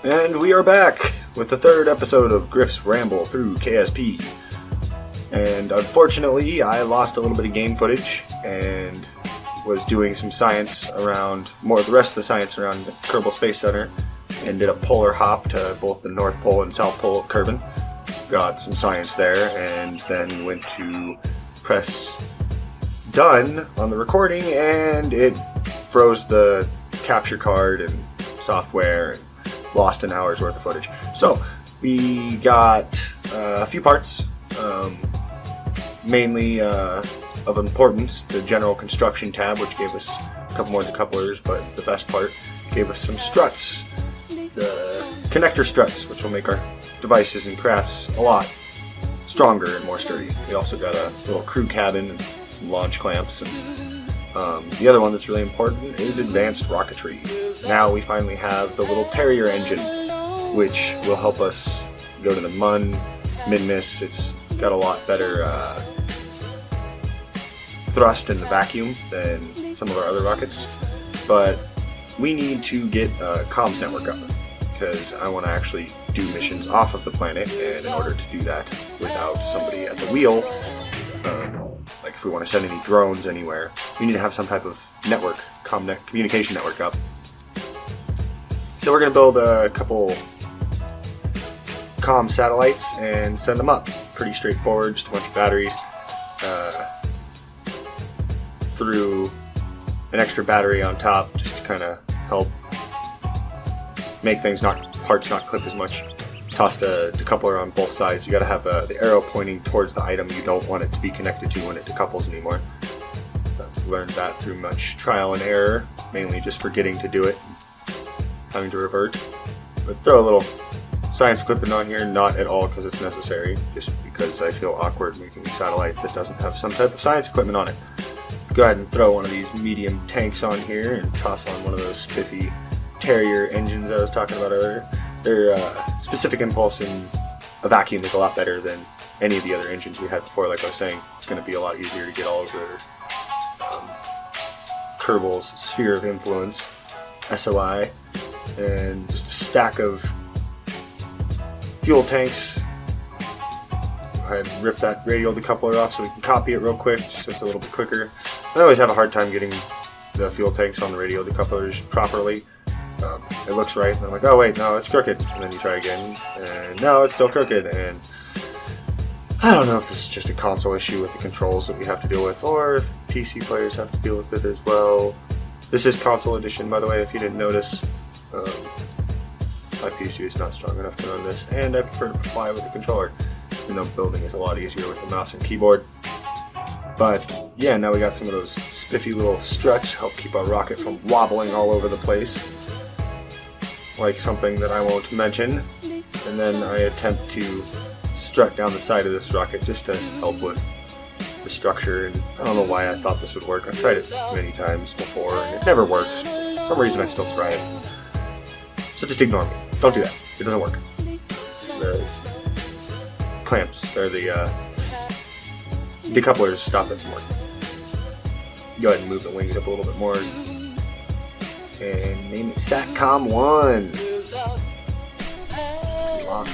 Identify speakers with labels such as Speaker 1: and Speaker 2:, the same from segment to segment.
Speaker 1: And we are back with the third episode of Griff's Ramble through KSP. And unfortunately, I lost a little bit of game footage and was doing some science around, the rest of the science around the Kerbal Space Center, and did a polar hop to both the North Pole and South Pole of Kerbin. Got some science there, and then went to press done on the recording, and it froze the capture card and software and lost an hour's worth of footage. So we got a few parts, mainly of importance, the general construction tab, which gave us a couple more decouplers, but the best part gave us some struts, the connector struts, which will make our devices and crafts a lot stronger and more sturdy. We also got a little crew cabin and some launch clamps, and the other one that's really important is advanced rocketry. Now we finally have the little Terrier engine, which will help us go to the Mun, Min-Miss. It's got a lot better thrust in the vacuum than some of our other rockets, but we need to get a comms network up because I want to actually do missions off of the planet, and in order to do that without somebody at the wheel, like if we want to send any drones anywhere, we need to have some type of network, ComNet communication network up. So we're going to build a couple comm satellites and send them up. Pretty straightforward, just a bunch of batteries. Threw an extra battery on top just to kind of help make parts not clip as much. Tossed a decoupler on both sides. You got to have the arrow pointing towards the item you don't want it to be connected to when it decouples anymore. Learned that through much trial and error, mainly just forgetting to do it, having to revert. But throw a little science equipment on here, not at all because it's necessary, just because I feel awkward making a satellite that doesn't have some type of science equipment on it. Go ahead and throw one of these medium tanks on here and toss on one of those spiffy Terrier engines I was talking about earlier. Their specific impulse in a vacuum is a lot better than any of the other engines we had before. Like I was saying, it's going to be a lot easier to get all over Kerbal's sphere of influence, SOI, and just a stack of fuel tanks. Go ahead and rip that radial decoupler off so we can copy it real quick, just so it's a little bit quicker. I always have a hard time getting the fuel tanks on the radial decouplers properly. It looks right, and I'm like, oh wait, no, it's crooked. And then you try again, and no, it's still crooked. And I don't know if this is just a console issue with the controls that we have to deal with, or if PC players have to deal with it as well. This is console edition, by the way, if you didn't notice. My PC is not strong enough to run this, and I prefer to fly with a controller, even though building is a lot easier with the mouse and keyboard. But yeah, now we got some of those spiffy little struts to help keep our rocket from wobbling all over the place, like something that I won't mention. And then I attempt to strut down the side of this rocket just to help with the structure. And I don't know why I thought this would work. I've tried it many times before and it never works. For some reason I still try it. So just ignore me. Don't do that. It doesn't work. The clamps, or the decouplers stop it from working. Go ahead and move the wings up a little bit more. And name it SATCOM 1. Launch.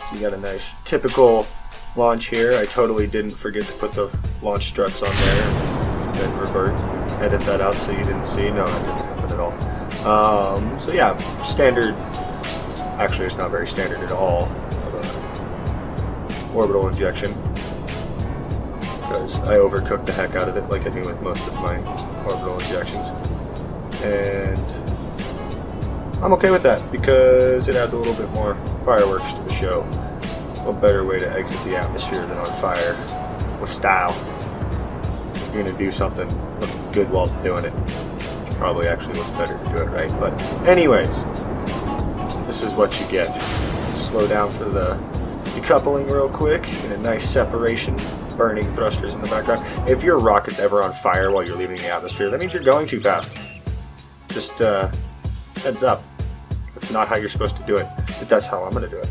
Speaker 1: So you got a nice typical launch here. I totally didn't forget to put the launch struts on there and then revert. Edit that out so you didn't see. No, that didn't happen at all. So yeah, standard. Actually, it's not very standard at all. Orbital injection, because I overcooked the heck out of it like I do with most of my orbital injections, and I'm okay with that because it adds a little bit more fireworks to the show. What better way to exit the atmosphere than on fire with style? If you're gonna do something, look good while doing it. It probably actually looks better to do it right, but anyways, this is what you get. Slow down for the decoupling real quick, and a nice separation, burning thrusters in the background. If your rocket's ever on fire while you're leaving the atmosphere, that means you're going too fast. Just heads up. That's not how you're supposed to do it, but that's how I'm going to do it.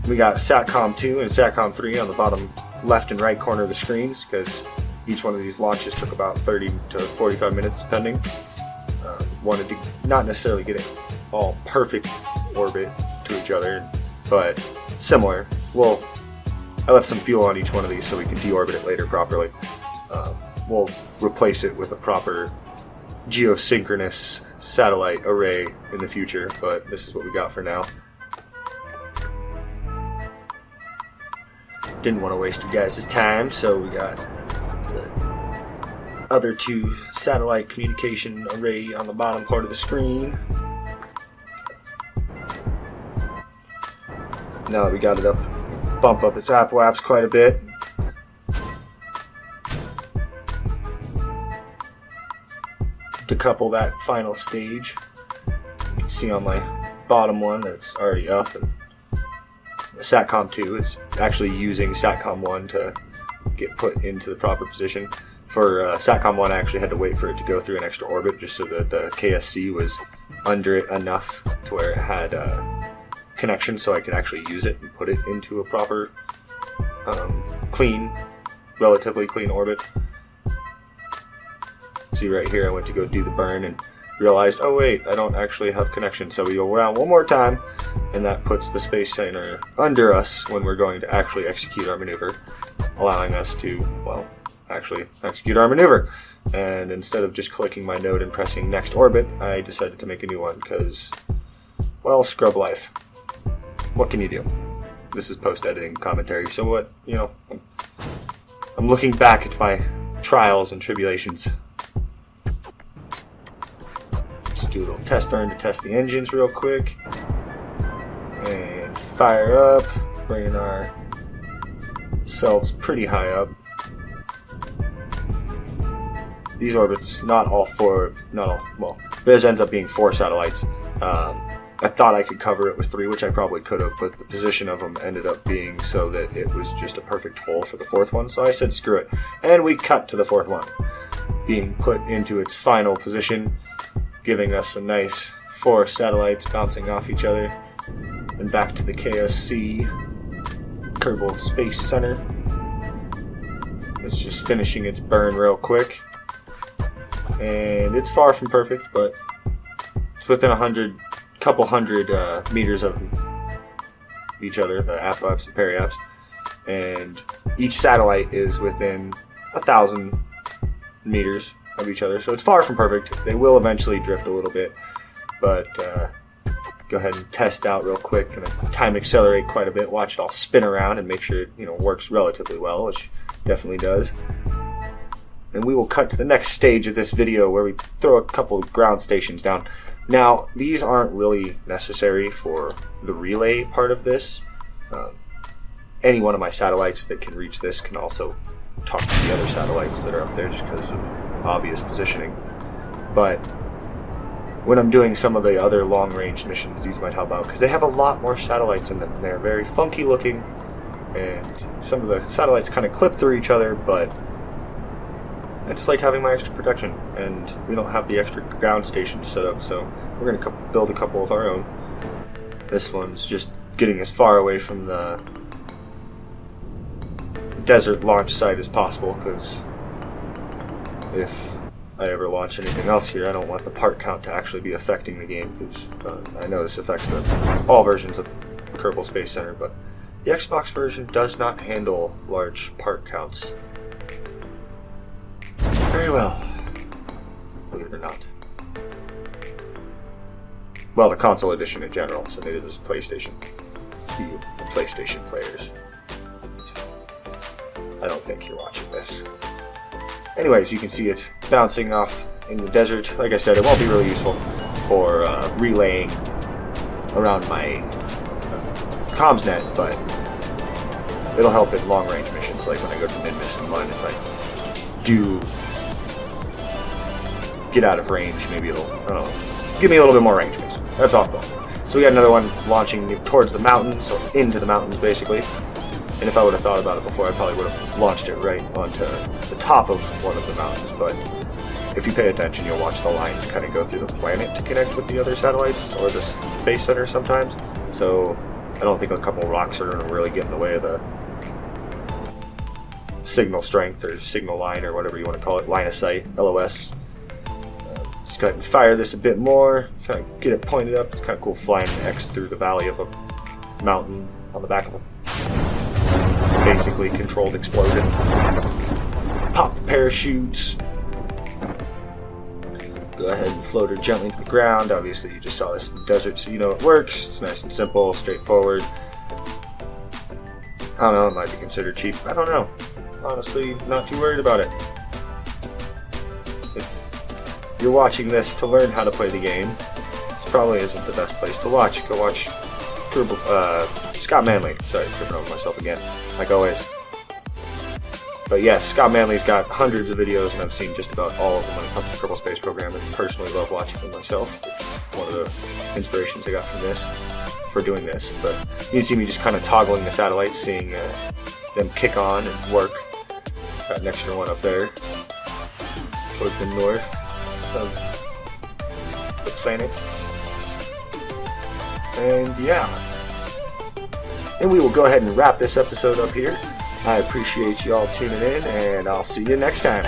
Speaker 1: We got SATCOM 2 and SATCOM 3 on the bottom left and right corner of the screens, because each one of these launches took about 30 to 45 minutes depending. wanted to not necessarily get it all perfect orbit to each other, but similar. Well, I left some fuel on each one of these so we can deorbit it later properly. We'll replace it with a proper geosynchronous satellite array in the future, but this is what we got for now. Didn't want to waste you guys' time, so we got the other two satellite communication array on the bottom part of the screen. Now that we got it up, bump up its app laps quite a bit. To couple that final stage, you can see on my bottom one that it's already up, and the SATCOM 2 is actually using SATCOM 1 to get put into the proper position. For SATCOM 1, I actually had to wait for it to go through an extra orbit just so that the KSC was under it enough to where it had connection so I could actually use it and put it into a proper, relatively clean orbit. See right here, I went to go do the burn and realized, oh wait, I don't actually have connection. So we go around one more time, and that puts the space center under us when we're going to actually execute our maneuver, allowing us to, well, actually execute our maneuver. And instead of just clicking my node and pressing next orbit, I decided to make a new one because, well, scrub life. What can you do? This is post-editing commentary, so what, I'm looking back at my trials and tribulations. Let's do a little test burn to test the engines real quick. And fire up, bringing ourselves pretty high up. These orbits, this ends up being 4 satellites. I thought I could cover it with 3, which I probably could have, but the position of them ended up being so that it was just a perfect hole for the 4th one, so I said screw it. And we cut to the 4th one, being put into its final position, giving us a nice 4 satellites bouncing off each other, and back to the KSC, Kerbin Space Center. It's just finishing its burn real quick, and it's far from perfect, but it's within couple hundred meters of each other, the apoapse and periapse, and each satellite is within 1,000 meters of each other, so it's far from perfect. They will eventually drift a little bit, but go ahead and test out real quick, and time accelerate quite a bit, watch it all spin around and make sure it works relatively well, which definitely does. And we will cut to the next stage of this video where we throw a couple of ground stations down. Now, these aren't really necessary for the relay part of this. Any one of my satellites that can reach this can also talk to the other satellites that are up there just because of obvious positioning. But when I'm doing some of the other long-range missions, these might help out because they have a lot more satellites in them. And they're very funky looking, and some of the satellites kind of clip through each other, but I just like having my extra protection, and we don't have the extra ground stations set up, so we're going to build a couple of our own. This one's just getting as far away from the desert launch site as possible, because if I ever launch anything else here, I don't want the part count to actually be affecting the game, because I know this affects all versions of Kerbin Space Center, but the Xbox version does not handle large part counts. Very well, believe it or not. Well, the console edition in general, so neither does PlayStation. You PlayStation players. I don't think you're watching this. Anyways, you can see it bouncing off in the desert. Like I said, it won't be really useful for relaying around my ComNet, but it'll help in long-range missions, like when I go to mid-miss and mine. If I do get out of range, maybe it'll, I don't know, give me a little bit more range. That's all cool. So we got another one launching towards the mountains, so into the mountains basically. And if I would have thought about it before, I probably would have launched it right onto the top of one of the mountains. But if you pay attention, you'll watch the lines kind of go through the planet to connect with the other satellites or the space center sometimes. So I don't think a couple of rocks are going to really get in the way of the signal strength or signal line or whatever you want to call it, line of sight, LOS. Just go ahead and fire this a bit more, kind of get it pointed up. It's kind of cool flying an X through the valley of a mountain on the back of a basically controlled explosion. Pop the parachutes. Go ahead and float her gently to the ground. Obviously, you just saw this in the desert, so you know it works. It's nice and simple, straightforward. I don't know, it might be considered cheap. I don't know. Honestly, not too worried about it. If you're watching this to learn how to play the game, this probably isn't the best place to watch. Go watch Scott Manley. Sorry, tripping over myself again, like always. But yes, Scott Manley's got hundreds of videos, and I've seen just about all of them when it comes to Kerbal Space Program, and personally love watching them myself. It's one of the inspirations I got from this, for doing this. But you can see me just kind of toggling the satellites, seeing them kick on and work. Got an extra one up there, towards the north of the planet. And yeah. And we will go ahead and wrap this episode up here. I appreciate you all tuning in, and I'll see you next time.